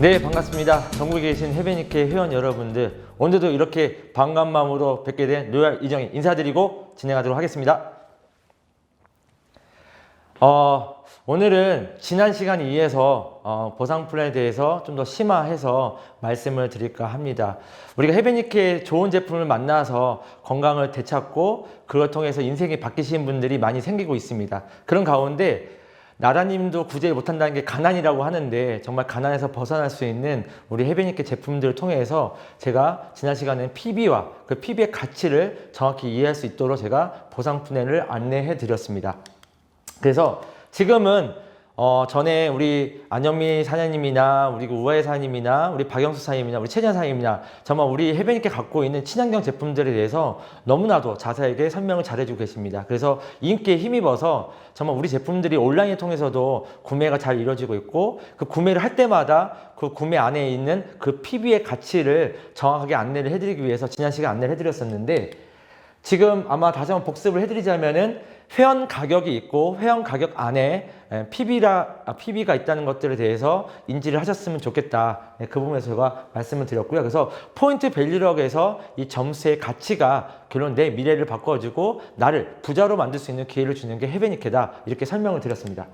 네, 반갑습니다. 전국에 계신 해변니케 회원 여러분들, 오늘도 이렇게 반가운 마음으로 뵙게 된 로얄 이정희 인사드리고 진행하도록 하겠습니다. 오늘은 지난 시간에 이어서 보상 플랜에 대해서 좀 더 심화해서 말씀을 드릴까 합니다. 우리가 해변니케 좋은 제품을 만나서 건강을 되찾고 그걸 통해서 인생이 바뀌신 분들이 많이 생기고 있습니다. 그런 가운데 나라님도 구제 못한다는 게 가난이라고 하는데, 정말 가난에서 벗어날 수 있는 우리 해변니케 제품들을 통해서 제가 지난 시간에 PB와 그 PB의 가치를 정확히 이해할 수 있도록 제가 보상 플랜을 안내해 드렸습니다. 그래서 지금은 전에 우리 안영미 사장님이나 우리 우아해 사장님이나 우리 박영수 사장님이나 우리 최전 사장님이나 정말 우리 해변니케 갖고 있는 친환경 제품들에 대해서 너무나도 자세하게 설명을 잘해주고 계십니다. 그래서 인기에 힘입어서 정말 우리 제품들이 온라인을 통해서도 구매가 잘 이루어지고 있고, 그 구매를 할 때마다 그 구매 안에 있는 그 PB의 가치를 정확하게 안내를 해드리기 위해서 지난 시간에 안내를 해드렸었는데, 지금 아마 다시 한번 복습을 해드리자면은 회원 가격이 있고 회원 가격 안에 PB가 있다는 것들에 대해서 인지를 하셨으면 좋겠다. 그 부분에서 제가 말씀을 드렸고요. 그래서 포인트 밸류력에서 이 점수의 가치가 결론 내 미래를 바꿔주고 나를 부자로 만들 수 있는 기회를 주는 게 해변니케다, 이렇게 설명을 드렸습니다.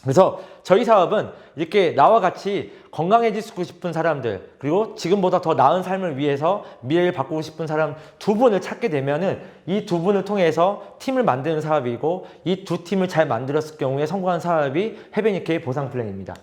그래서 저희 사업은 이렇게 나와 같이 건강해지고 싶은 사람들, 그리고 지금보다 더 나은 삶을 위해서 미래를 바꾸고 싶은 사람 두 분을 찾게 되면은 이 두 분을 통해서 팀을 만드는 사업이고, 이 두 팀을 잘 만들었을 경우에 성공한 사업이 해변니케의 보상 플랜입니다.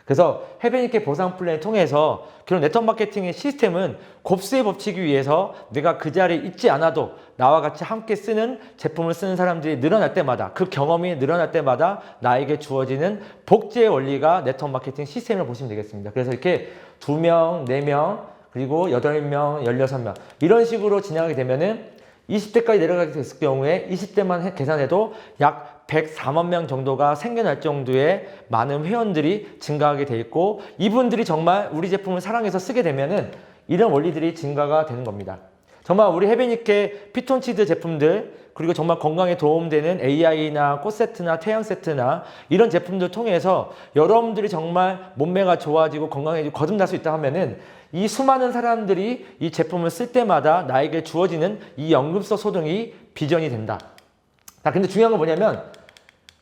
그래서 해변니케 보상 플랜을 통해서 그런 네트워크 마케팅의 시스템은 곱수의 법칙에 의해서 내가 그 자리에 있지 않아도 나와 같이 함께 쓰는 제품을 쓰는 사람들이 늘어날 때마다, 그 경험이 늘어날 때마다 나에게 주어지는 복제의 원리가 네트워크 마케팅 시스템을 보시면 되겠습니다. 그래서 이렇게 2명, 4명, 그리고 8명, 16명 이런 식으로 진행하게 되면은 20대까지 내려가게 됐을 경우에 20대만 계산해도 약 104만 명 정도가 생겨날 정도의 많은 회원들이 증가하게 돼 있고, 이분들이 정말 우리 제품을 사랑해서 쓰게 되면은 이런 원리들이 증가가 되는 겁니다. 정말 우리 해변니케 피톤치드 제품들, 그리고 정말 건강에 도움되는 AI나 꽃 세트나 태양 세트나 이런 제품들 통해서 여러분들이 정말 몸매가 좋아지고 건강해지고 거듭날 수 있다 하면은 이 수많은 사람들이 이 제품을 쓸 때마다 나에게 주어지는 이 연금성 소득이 비전이 된다. 자, 근데 중요한 건 뭐냐면,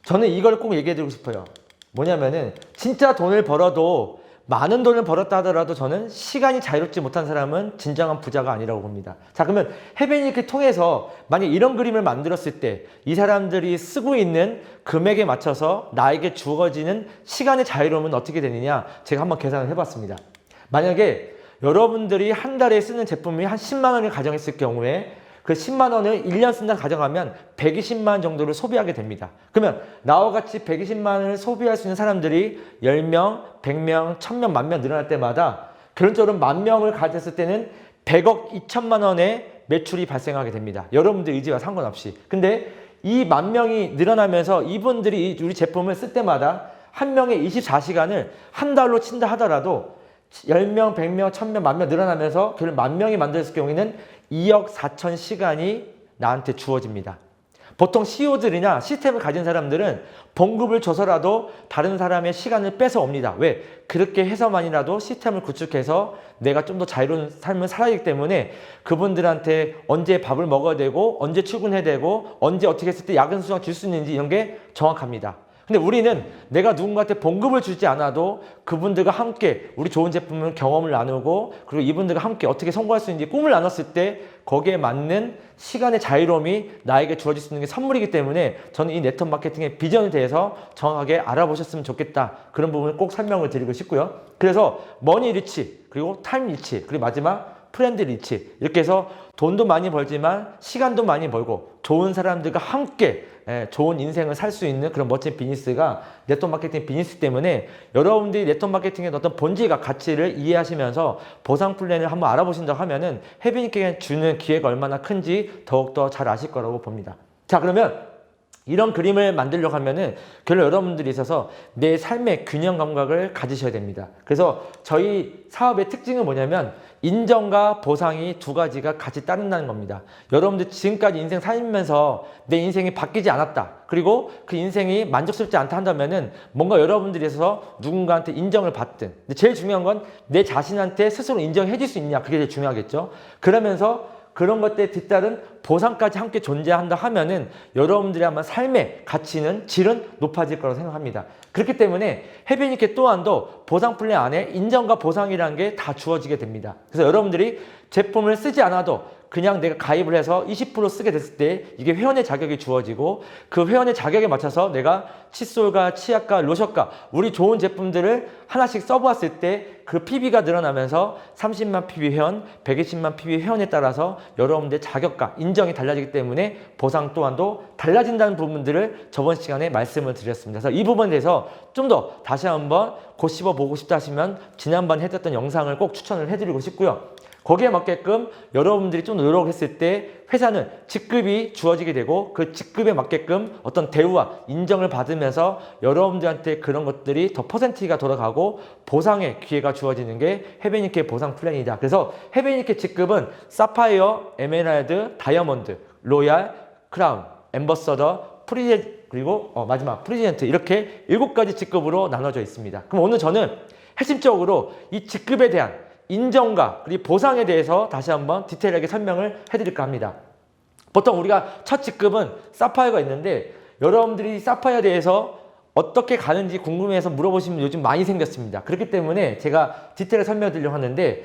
저는 이걸 꼭 얘기해 드리고 싶어요. 뭐냐면은 진짜 돈을 벌어도, 많은 돈을 벌었다 하더라도 저는 시간이 자유롭지 못한 사람은 진정한 부자가 아니라고 봅니다. 자, 그러면 해변니케 통해서 만약 이런 그림을 만들었을 때 이 사람들이 쓰고 있는 금액에 맞춰서 나에게 주어지는 시간의 자유로움은 어떻게 되느냐, 제가 한번 계산을 해봤습니다. 만약에 여러분들이 한 달에 쓰는 제품이 한 10만 원을 가정했을 경우에 그 10만 원을 1년 쓴다 가정하면 120만 원 정도를 소비하게 됩니다. 그러면 나와 같이 120만 원을 소비할 수 있는 사람들이 10명, 100명, 1000명, 10,000명 늘어날 때마다 결론적으로 10,000명을 가졌을 때는 100억 2천만 원의 매출이 발생하게 됩니다. 여러분들 의지와 상관없이. 근데 이 10,000명이 늘어나면서 이분들이 우리 제품을 쓸 때마다 한 명의 24시간을 한 달로 친다 하더라도 10명, 100명, 1000명, 10,000명 늘어나면서 결국 10,000명이 만들었을 경우에는 2억 4천 시간이 나한테 주어집니다. 보통 CEO들이나 시스템을 가진 사람들은 봉급을 줘서라도 다른 사람의 시간을 뺏어 옵니다. 왜? 그렇게 해서만이라도 시스템을 구축해서 내가 좀 더 자유로운 삶을 살아야 하기 때문에 그분들한테 언제 밥을 먹어야 되고, 언제 출근해야 되고, 언제 어떻게 했을 때 야근 수당 줄 수 있는지 이런 게 정확합니다. 근데 우리는 내가 누군가한테 봉급을 주지 않아도 그분들과 함께 우리 좋은 제품을 경험을 나누고, 그리고 이분들과 함께 어떻게 성공할 수 있는지 꿈을 나눴을 때 거기에 맞는 시간의 자유로움이 나에게 주어질 수 있는 게 선물이기 때문에 저는 이 네트워크 마케팅의 비전에 대해서 정확하게 알아보셨으면 좋겠다, 그런 부분을 꼭 설명을 드리고 싶고요. 그래서 머니 리치, 그리고 타임 리치, 그리고 마지막 프렌드 리치, 이렇게 해서 돈도 많이 벌지만 시간도 많이 벌고 좋은 사람들과 함께 좋은 인생을 살 수 있는 그런 멋진 비즈니스가 네트워크 마케팅 비즈니스 때문에, 여러분들이 네트워크 마케팅의 어떤 본질과 가치를 이해하시면서 보상 플랜을 한번 알아보신다고 하면은 해변니케가 주는 기회가 얼마나 큰지 더욱더 잘 아실 거라고 봅니다. 자, 그러면 이런 그림을 만들려고 하면은 결국 여러분들이 있어서 내 삶의 균형 감각을 가지셔야 됩니다. 그래서 저희 사업의 특징은 뭐냐면 인정과 보상이 두 가지가 같이 따른다는 겁니다. 여러분들 지금까지 인생 살면서 내 인생이 바뀌지 않았다. 그리고 그 인생이 만족스럽지 않다 한다면은 뭔가 여러분들이 있어서 누군가한테 인정을 받든. 근데 제일 중요한 건 내 자신한테 스스로 인정해 줄 수 있냐. 그게 제일 중요하겠죠. 그러면서 그런 것들에 뒤따른 보상까지 함께 존재한다 하면은 여러분들의 아마 삶의 가치는 질은 높아질 거라고 생각합니다. 그렇기 때문에 해변이케 또한도 보상 플랜 안에 인정과 보상이라는 게 다 주어지게 됩니다. 그래서 여러분들이 제품을 쓰지 않아도 그냥 내가 가입을 해서 20% 쓰게 됐을 때 이게 회원의 자격이 주어지고 그 회원의 자격에 맞춰서 내가 칫솔과 치약과 로션과 우리 좋은 제품들을 하나씩 써보았을 때 그 PB가 늘어나면서 30만 PB 회원, 120만 PB 회원에 따라서 여러분들의 자격과 인정이 달라지기 때문에 보상 또한도 달라진다는 부분들을 저번 시간에 말씀을 드렸습니다. 그래서 이 부분에 대해서 좀 더 다시 한번 곱씹어 보고 싶다 하시면 지난번에 해드렸던 영상을 꼭 추천을 해드리고 싶고요. 거기에 맞게끔 여러분들이 좀 더 노력했을 때 회사는 직급이 주어지게 되고 그 직급에 맞게끔 어떤 대우와 인정을 받으면서 여러분들한테 그런 것들이 더 퍼센티지가 돌아가고 보상의 기회가 주어지는 게 해변이케 보상 플랜이다. 그래서 해변이케 직급은 사파이어, 에메랄드, 다이아몬드, 로얄, 크라운, 엠버서더, 그리고 마지막 프리지던트 이렇게 7가지 직급으로 나눠져 있습니다. 그럼 오늘 저는 핵심적으로 이 직급에 대한 인정과 그리고 보상에 대해서 다시 한번 디테일하게 설명을 해드릴까 합니다. 보통 우리가 첫 직급은 사파이어가 있는데 여러분들이 사파이어에 대해서 어떻게 가는지 궁금해서 물어보시면 요즘 많이 생겼습니다. 그렇기 때문에 제가 디테일하게 설명드리려고 하는데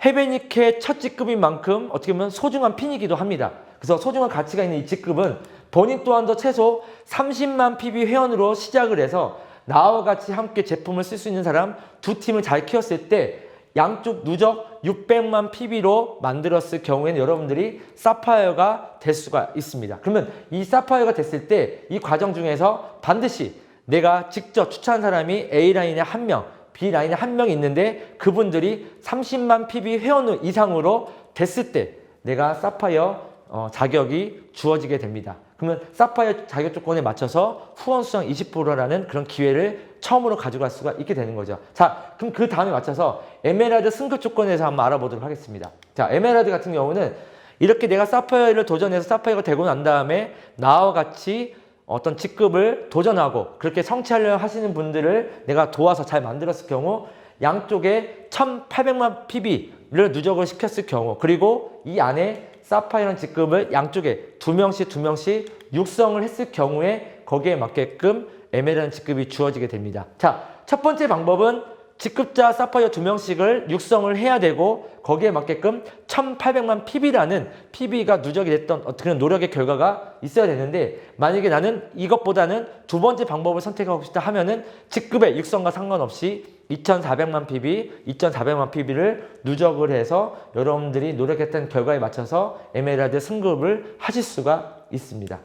해변이케 첫 직급인 만큼 어떻게 보면 소중한 핀이기도 합니다. 그래서 소중한 가치가 있는 이 직급은 본인 또한도 최소 30만 PB 회원으로 시작을 해서 나와 같이 함께 제품을 쓸 수 있는 사람 두 팀을 잘 키웠을 때 양쪽 누적 600만 PB로 만들었을 경우에는 여러분들이 사파이어가 될 수가 있습니다. 그러면 이 사파이어가 됐을 때 이 과정 중에서 반드시 내가 직접 추천한 사람이 A라인에 한 명, B라인에 한 명이 있는데 그분들이 30만 PB 회원 이상으로 됐을 때 내가 사파이어 자격이 주어지게 됩니다. 그러면 사파이어 자격 조건에 맞춰서 후원 수당 20%라는 그런 기회를 처음으로 가져갈 수가 있게 되는 거죠. 자, 그럼 그 다음에 맞춰서 에메랄드 승급 조건에서 한번 알아보도록 하겠습니다. 자, 에메랄드 같은 경우는 이렇게 내가 사파이어를 도전해서 사파이어가 되고 난 다음에 나와 같이 어떤 직급을 도전하고 그렇게 성취하려 하시는 분들을 내가 도와서 잘 만들었을 경우 양쪽에 1800만 PB를 누적을 시켰을 경우 그리고 이 안에 사파이어라는 직급을 양쪽에 두 명씩 육성을 했을 경우에 거기에 맞게끔 에메랄드 직급이 주어지게 됩니다. 자, 첫 번째 방법은 직급자 사파이어 2명씩을 육성을 해야 되고 거기에 맞게끔 1800만 PB라는 PB가 누적이 됐던 어떤 노력의 결과가 있어야 되는데 만약에 나는 이것보다는 두 번째 방법을 선택하고 싶다 하면은 직급의 육성과 상관없이 2400만 PB를 누적을 해서 여러분들이 노력했던 결과에 맞춰서 에메랄드 승급을 하실 수가 있습니다.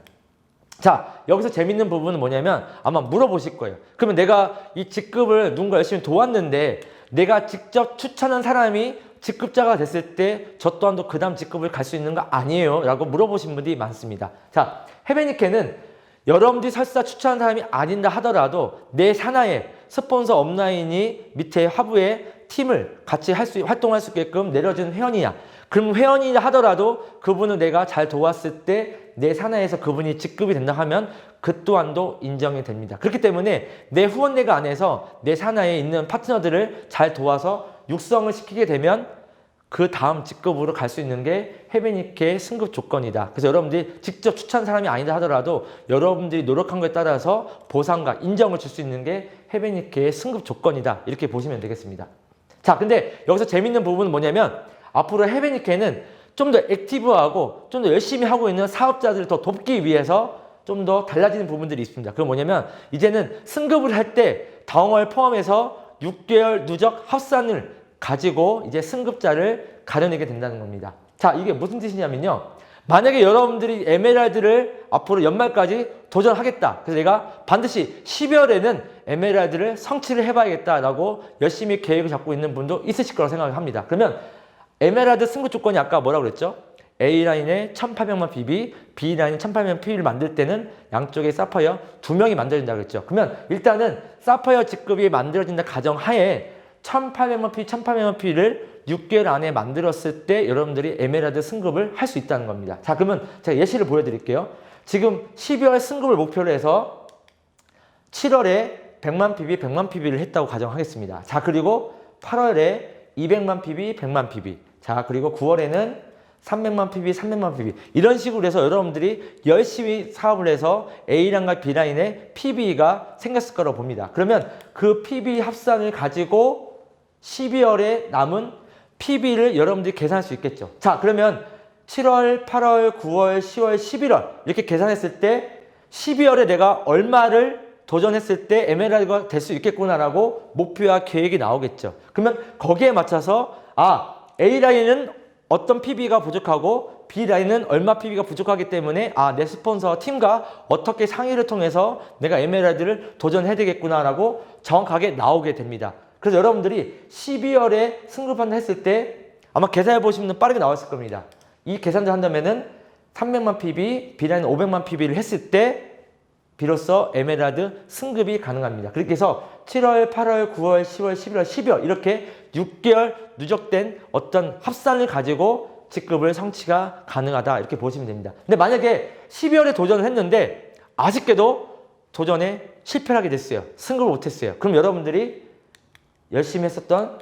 자, 여기서 재밌는 부분은 뭐냐면 아마 물어보실 거예요. 그러면 내가 이 직급을 누군가 열심히 도왔는데 내가 직접 추천한 사람이 직급자가 됐을 때 저 또한도 그 다음 직급을 갈 수 있는 거 아니에요? 라고 물어보신 분들이 많습니다. 자, 해변이케는 여러분들이 설사 추천한 사람이 아닌다 하더라도 내 산하에 스폰서 업라인이 밑에 하부에 팀을 같이 활동할 수 있게끔 내려준 회원이야. 그럼 회원이라 하더라도 그분을 내가 잘 도왔을 때 내 산하에서 그분이 직급이 된다 하면 그 또한도 인정이 됩니다. 그렇기 때문에 내 후원내가 안에서 내 산하에 있는 파트너들을 잘 도와서 육성을 시키게 되면 그 다음 직급으로 갈 수 있는 게 해변이케 승급 조건이다. 그래서 여러분들이 직접 추천한 사람이 아니다 하더라도 여러분들이 노력한 것에 따라서 보상과 인정을 줄 수 있는 게 해변이케의 승급 조건이다. 이렇게 보시면 되겠습니다. 자, 근데 여기서 재밌는 부분은 뭐냐면 앞으로 해변이케는 좀 더 액티브하고 좀 더 열심히 하고 있는 사업자들을 더 돕기 위해서 좀 더 달라지는 부분들이 있습니다. 그건 뭐냐면 이제는 승급을 할 때 다음월 포함해서 6개월 누적 합산을 가지고 이제 승급자를 가려내게 된다는 겁니다. 자, 이게 무슨 뜻이냐면요. 만약에 여러분들이 에메랄드를 앞으로 연말까지 도전하겠다. 그래서 내가 반드시 12월에는 에메랄드를 성취를 해봐야겠다라고 열심히 계획을 잡고 있는 분도 있으실 거라고 생각합니다. 그러면 에메랄드 승급 조건이 아까 뭐라고 그랬죠? A라인에 1800만 PB, B라인에 1800만 PB를 만들 때는 양쪽에 사파이어 2명이 만들어진다고 그랬죠. 그러면 일단은 사파이어 직급이 만들어진다 가정하에 1800만 PB, 1800만 PB를 6개월 안에 만들었을 때 여러분들이 에메랄드 승급을 할 수 있다는 겁니다. 자, 그러면 제가 예시를 보여드릴게요. 지금 12월 승급을 목표로 해서 7월에 100만 PB, 100만 PB를 했다고 가정하겠습니다. 자, 그리고 8월에 200만 PB, 100만 PB. 자, 그리고 9월에는 300만 PB, 300만 PB. 이런 식으로 해서 여러분들이 열심히 사업을 해서 A라인과 B라인에 PB가 생겼을 거라고 봅니다. 그러면 그 PB 합산을 가지고 12월에 남은 PB를 여러분들이 계산할 수 있겠죠. 자, 그러면 7월, 8월, 9월, 10월, 11월 이렇게 계산했을 때 12월에 내가 얼마를 도전했을 때 에메랄드가 될 수 있겠구나라고 목표와 계획이 나오겠죠. 그러면 거기에 맞춰서 A라인은 어떤 PB가 부족하고 B라인은 얼마 PB가 부족하기 때문에 내 스폰서 팀과 어떻게 상의를 통해서 내가 에메랄드를 도전해야 되겠구나라고 정확하게 나오게 됩니다. 그래서 여러분들이 12월에 승급한다 했을 때 아마 계산해 보시면 빠르게 나왔을 겁니다. 이 계산을 한다면은 300만 PB, B라인 500만 PB를 했을 때 비로소 에메랄드 승급이 가능합니다. 그렇게 해서 7월, 8월, 9월, 10월, 11월, 12월 이렇게 6개월 누적된 어떤 합산을 가지고 직급을 성취가 가능하다 이렇게 보시면 됩니다. 근데 만약에 12월에 도전을 했는데 아쉽게도 도전에 실패를 하게 됐어요. 승급을 못했어요. 그럼 여러분들이 열심히 했었던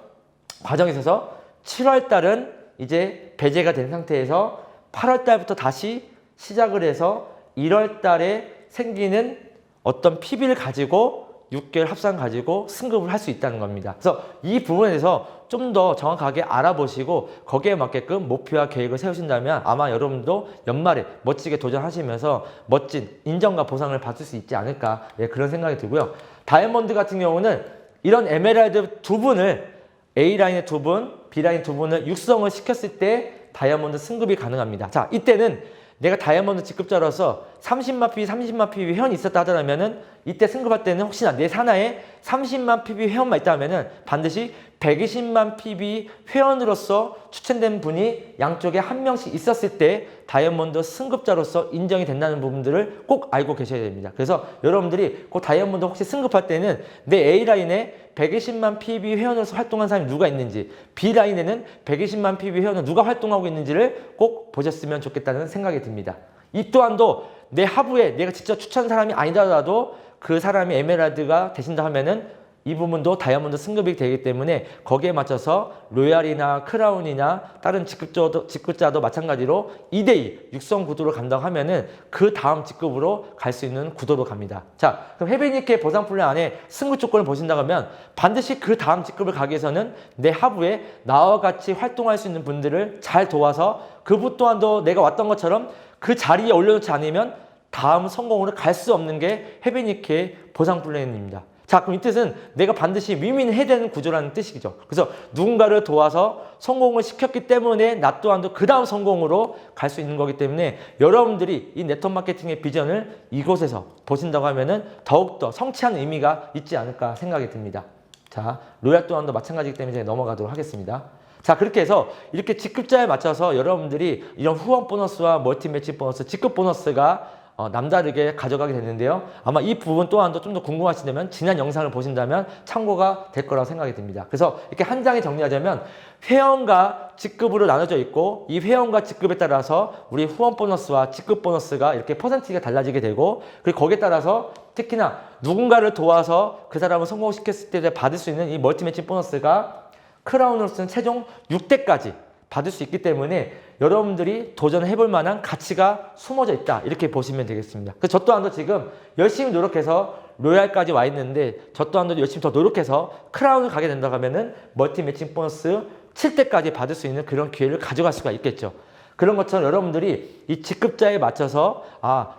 과정에 있어서 7월 달은 이제 배제가 된 상태에서 8월 달부터 다시 시작을 해서 1월 달에 생기는 어떤 PB를 가지고 6개월 합산 가지고 승급을 할 수 있다는 겁니다. 그래서 이 부분에 대해서 좀 더 정확하게 알아보시고 거기에 맞게끔 목표와 계획을 세우신다면 아마 여러분도 연말에 멋지게 도전하시면서 멋진 인정과 보상을 받을 수 있지 않을까 그런 생각이 들고요. 다이아몬드 같은 경우는 이런 에메랄드 두 분을 A라인의 두 분, B라인 두 분을 육성을 시켰을 때 다이아몬드 승급이 가능합니다. 자, 이때는 내가 다이아몬드 직급자로서 30만 PB, 30만 PB 회원이 있었다 하더라면은 이때 승급할 때는 혹시나 내 산하에 30만 PB 회원만 있다 하면은 반드시 120만 PB 회원으로서 추천된 분이 양쪽에 한 명씩 있었을 때 다이아몬드 승급자로서 인정이 된다는 부분들을 꼭 알고 계셔야 됩니다. 그래서 여러분들이 그 다이아몬드 혹시 승급할 때는 내 A라인에 120만 PB 회원으로서 활동한 사람이 누가 있는지, B라인에는 120만 PB 회원으로 누가 활동하고 있는지를 꼭 보셨으면 좋겠다는 생각이 듭니다. 이 또한도 내 하부에 내가 직접 추천한 사람이 아니더라도 그 사람이 에메랄드가 되신다 하면은 이 부분도 다이아몬드 승급이 되기 때문에 거기에 맞춰서 로얄이나 크라운이나 다른 직급자도 마찬가지로 2대2 육성 구도로 간다고 하면은 그 다음 직급으로 갈 수 있는 구도로 갑니다. 자, 그럼 헤비니케 보상 플랜 안에 승급 조건을 보신다고 하면 반드시 그 다음 직급을 가기 위해서는 내 하부에 나와 같이 활동할 수 있는 분들을 잘 도와서 그분 또한도 내가 왔던 것처럼 그 자리에 올려놓지 않으면 다음 성공으로 갈 수 없는 게 헤비니케의 보상 플랜입니다. 자, 그럼 이 뜻은 내가 반드시 위민해야 되는 구조라는 뜻이죠. 그래서 누군가를 도와서 성공을 시켰기 때문에 나 또한도 그 다음 성공으로 갈 수 있는 거기 때문에 여러분들이 이 네트워크 마케팅의 비전을 이곳에서 보신다고 하면은 더욱더 성취하는 의미가 있지 않을까 생각이 듭니다. 자, 로얄 또한도 마찬가지이기 때문에 넘어가도록 하겠습니다. 자, 그렇게 해서 이렇게 직급자에 맞춰서 여러분들이 이런 후원 보너스와 멀티 매치 보너스, 직급 보너스가 남다르게 가져가게 됐는데요. 아마 이 부분 또한도 좀 더 궁금하시다면 지난 영상을 보신다면 참고가 될 거라고 생각이 듭니다. 그래서 이렇게 한 장에 정리하자면 회원과 직급으로 나눠져 있고 이 회원과 직급에 따라서 우리 후원 보너스와 직급 보너스가 이렇게 퍼센티지가 달라지게 되고 그리고 거기에 따라서 특히나 누군가를 도와서 그 사람을 성공시켰을 때 받을 수 있는 이 멀티 매치 보너스가 크라운으로서는 최종 6대까지 받을 수 있기 때문에 여러분들이 도전해볼 만한 가치가 숨어져 있다 이렇게 보시면 되겠습니다. 그래서 저 또한도 지금 열심히 노력해서 로얄까지 와 있는데 저 또한도 열심히 더 노력해서 크라운을 가게 된다고 하면은 멀티 매칭 보너스 7대까지 받을 수 있는 그런 기회를 가져갈 수가 있겠죠. 그런 것처럼 여러분들이 이 직급자에 맞춰서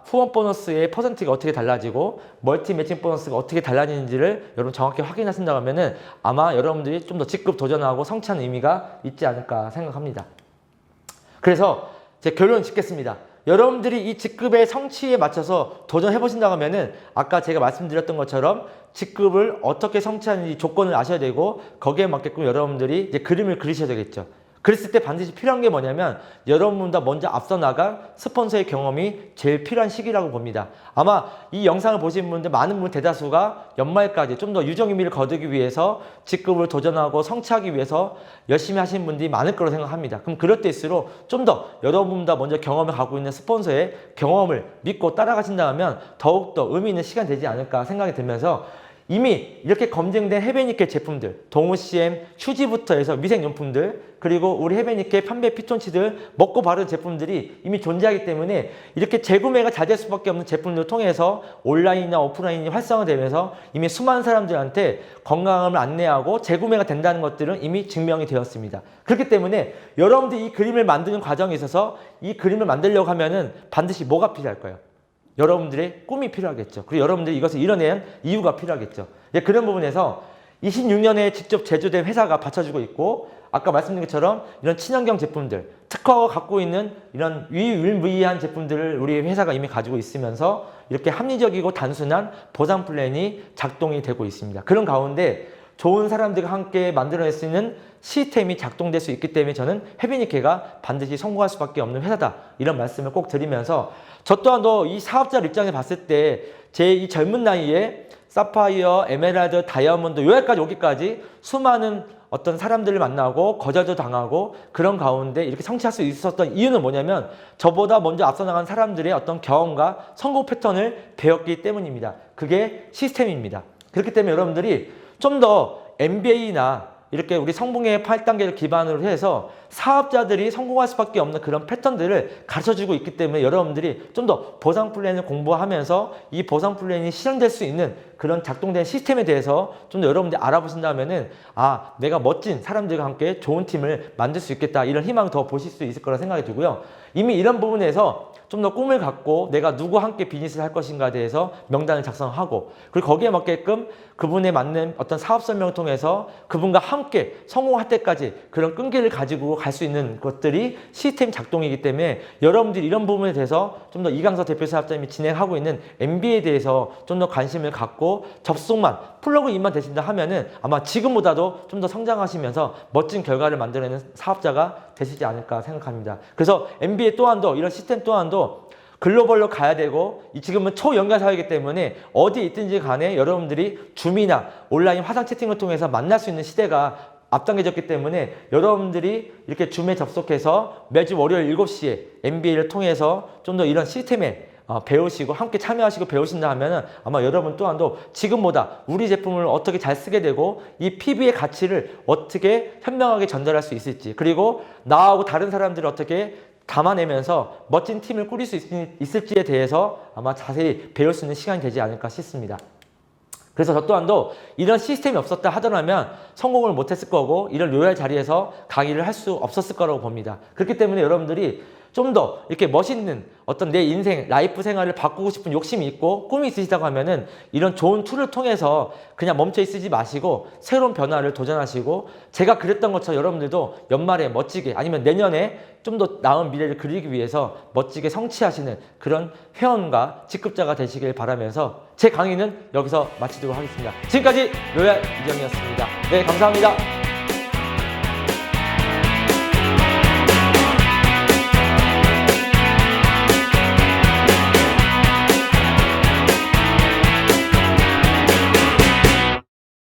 후원 보너스의 퍼센트가 어떻게 달라지고 멀티 매칭 보너스가 어떻게 달라지는지를 여러분 정확히 확인하신다고 하면은 아마 여러분들이 좀 더 직급 도전하고 성취하는 의미가 있지 않을까 생각합니다. 그래서 제 결론 짓겠습니다. 여러분들이 이 직급의 성취에 맞춰서 도전해 보신다고 하면은 아까 제가 말씀드렸던 것처럼 직급을 어떻게 성취하는지 조건을 아셔야 되고 거기에 맞게끔 여러분들이 이제 그림을 그리셔야 되겠죠. 그랬을 때 반드시 필요한 게 뭐냐면 여러분보다 먼저 앞서 나간 스폰서의 경험이 제일 필요한 시기라고 봅니다. 아마 이 영상을 보신 분들 많은 분 대다수가 연말까지 좀 더 유정 의미를 거두기 위해서 직급을 도전하고 성취하기 위해서 열심히 하시는 분들이 많을 거라고 생각합니다. 그럼 그럴 때일수록 좀 더 여러분보다 먼저 경험을 갖고 있는 스폰서의 경험을 믿고 따라가신다면 더욱더 의미 있는 시간이 되지 않을까 생각이 들면서 이미 이렇게 검증된 헤베니케 제품들, 동우CM, 휴지부터 해서 미생용품들, 그리고 우리 헤베니케 판매 피톤치들 먹고 바르는 제품들이 이미 존재하기 때문에 이렇게 재구매가 잘 될 수밖에 없는 제품들을 통해서 온라인이나 오프라인이 활성화되면서 이미 수많은 사람들한테 건강함을 안내하고 재구매가 된다는 것들은 이미 증명이 되었습니다. 그렇기 때문에 여러분들이 이 그림을 만드는 과정에 있어서 이 그림을 만들려고 하면은 반드시 뭐가 필요할까요? 여러분들의 꿈이 필요하겠죠. 그리고 여러분들이 이것을 이뤄낸 이유가 필요하겠죠. 그런 부분에서 26년에 직접 제조된 회사가 받쳐주고 있고, 아까 말씀드린 것처럼 이런 친환경 제품들, 특허가 갖고 있는 이런 유일무이한 제품들을 우리 회사가 이미 가지고 있으면서 이렇게 합리적이고 단순한 보상 플랜이 작동이 되고 있습니다. 그런 가운데 좋은 사람들과 함께 만들어낼 수 있는 시스템이 작동될 수 있기 때문에 저는 헤베니케가 반드시 성공할 수밖에 없는 회사다, 이런 말씀을 꼭 드리면서, 저 또한도 이 사업자 입장에 봤을 때 제 이 젊은 나이에 사파이어, 에메랄드, 다이아몬드 여기까지 오기까지 수많은 어떤 사람들을 만나고 거절도 당하고 그런 가운데 이렇게 성취할 수 있었던 이유는 뭐냐면 저보다 먼저 앞서 나간 사람들의 어떤 경험과 성공 패턴을 배웠기 때문입니다. 그게 시스템입니다. 그렇기 때문에 여러분들이 좀 더 MBA나 이렇게 우리 성공의 8단계를 기반으로 해서 사업자들이 성공할 수밖에 없는 그런 패턴들을 가르쳐주고 있기 때문에 여러분들이 좀 더 보상 플랜을 공부하면서 이 보상 플랜이 실현될 수 있는 그런 작동된 시스템에 대해서 좀 더 여러분들이 알아보신다면은, 아, 내가 멋진 사람들과 함께 좋은 팀을 만들 수 있겠다, 이런 희망을 더 보실 수 있을 거라 생각이 들고요. 이미 이런 부분에서 좀 더 꿈을 갖고 내가 누구와 함께 비즈니스를 할 것인가에 대해서 명단을 작성하고, 그리고 거기에 맞게끔 그분에 맞는 어떤 사업 설명을 통해서 그분과 함께 성공할 때까지 그런 끈기를 가지고 갈 수 있는 것들이 시스템 작동이기 때문에 여러분들이 이런 부분에 대해서 좀 더 이강서 대표 사업자님이 진행하고 있는 MBA에 대해서 좀 더 관심을 갖고 접속만, 플러그인만 되신다 하면은 아마 지금보다도 좀 더 성장하시면서 멋진 결과를 만들어내는 사업자가 되시지 않을까 생각합니다. 그래서 MBA 또한도, 이런 시스템 또한도 글로벌로 가야 되고, 지금은 초연결 사회이기 때문에 어디에 있든지 간에 여러분들이 줌이나 온라인 화상 채팅을 통해서 만날 수 있는 시대가 앞당겨졌기 때문에 여러분들이 이렇게 줌에 접속해서 매주 월요일 7시에 MBA를 통해서 좀 더 이런 시스템에 배우시고 함께 참여하시고 배우신다 하면은 아마 여러분 또한도 지금보다 우리 제품을 어떻게 잘 쓰게 되고 이 PB의 가치를 어떻게 현명하게 전달할 수 있을지, 그리고 나하고 다른 사람들을 어떻게 담아내면서 멋진 팀을 꾸릴 수 있을지에 대해서 아마 자세히 배울 수 있는 시간이 되지 않을까 싶습니다. 그래서 저 또한도 이런 시스템이 없었다 하더라면 성공을 못했을 거고 이런 로얄 자리에서 강의를 할 수 없었을 거라고 봅니다. 그렇기 때문에 여러분들이 좀 더 이렇게 멋있는 어떤 내 인생, 라이프 생활을 바꾸고 싶은 욕심이 있고 꿈이 있으시다고 하면은 이런 좋은 툴을 통해서 그냥 멈춰 있으지 마시고 새로운 변화를 도전하시고, 제가 그랬던 것처럼 여러분들도 연말에 멋지게, 아니면 내년에 좀 더 나은 미래를 그리기 위해서 멋지게 성취하시는 그런 회원과 직급자가 되시길 바라면서 제 강의는 여기서 마치도록 하겠습니다. 지금까지 로얄 이정이었습니다. 네, 감사합니다.